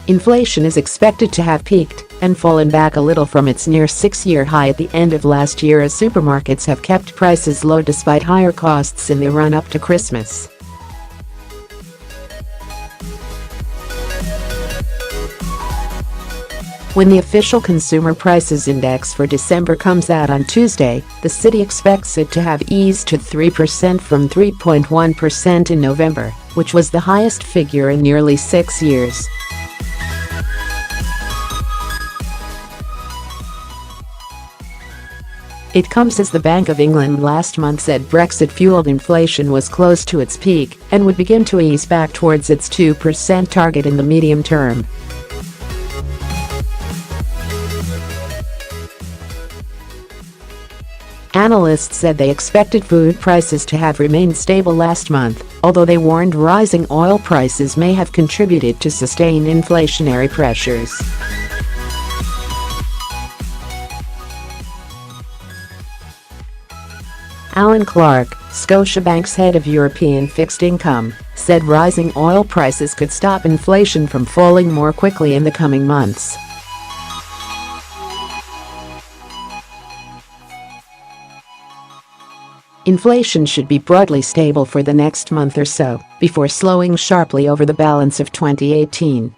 Inflation is expected to have peaked and fallen back a little from its near 6-year high at the end of last year as supermarkets have kept prices low despite higher costs in the run-up to Christmas. When the official Consumer Prices Index for December comes out on Tuesday, the city expects it to have eased to 3% from 3.1% in November, which was the highest figure in nearly 6 years. It comes as the Bank of England last month said Brexit-fuelled inflation was close to its peak and would begin to ease back towards its 2% target in the medium term. Analysts said they expected food prices to have remained stable last month, although they warned rising oil prices may have contributed to sustained inflationary pressures. Alan Clarke, Scotiabank's head of European fixed income, said rising oil prices could stop inflation from falling more quickly in the coming months. Inflation should be broadly stable for the next month or so, before slowing sharply over the balance of 2018.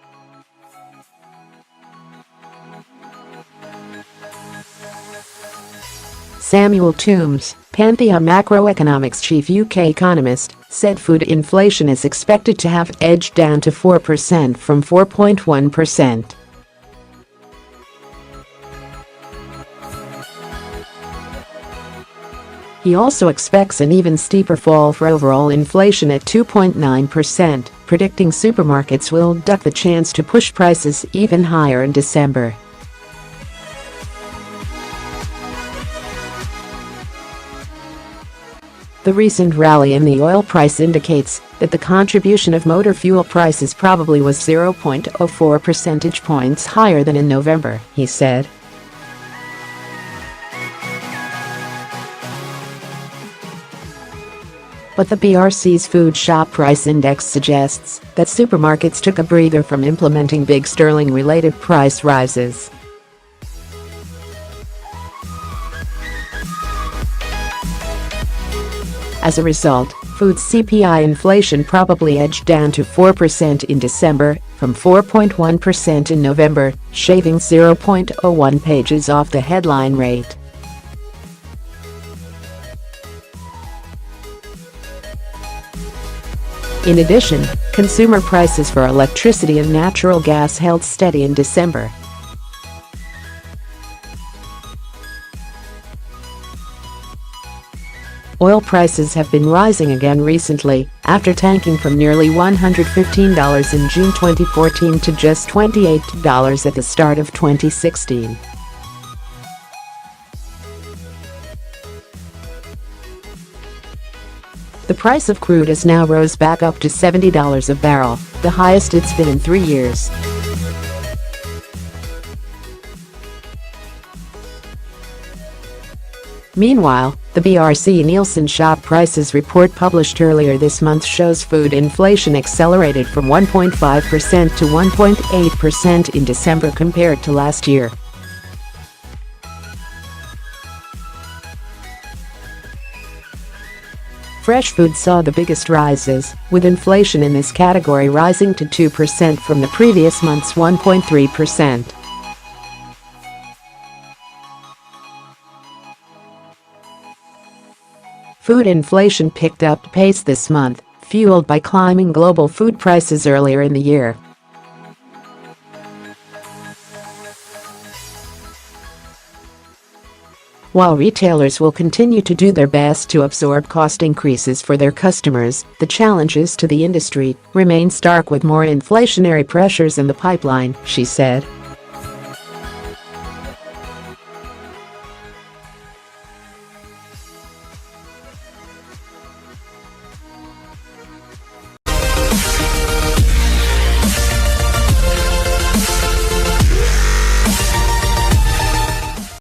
Samuel Toombs, Pantheon Macroeconomics chief UK economist, said food inflation is expected to have edged down to 4% from 4.1%. He also expects an even steeper fall for overall inflation at 2.9%, predicting supermarkets will duck the chance to push prices even higher in December. The recent rally in the oil price indicates that the contribution of motor fuel prices probably was 0.04 percentage points higher than in November, he said. But the BRC's Food Shop Price Index suggests that supermarkets took a breather from implementing big sterling-related price rises. As a result, food CPI inflation probably edged down to 4% in December, from 4.1% in November, shaving 0.01 pages off the headline rate. In addition, consumer prices for electricity and natural gas held steady in December. Oil prices have been rising again recently, after tanking from nearly $115 in June 2014 to just $28 at the start of 2016. The price of crude has now rose back up to $70 a barrel, the highest it's been in 3 years. Meanwhile, the BRC-Nielsen shop prices report published earlier this month shows food inflation accelerated from 1.5% to 1.8% in December compared to last year. Fresh food saw the biggest rises, with inflation in this category rising to 2% from the previous month's 1.3%. Food inflation picked up pace this month, fueled by climbing global food prices earlier in the year. While retailers will continue to do their best to absorb cost increases for their customers, the challenges to the industry remain stark with more inflationary pressures in the pipeline, she said.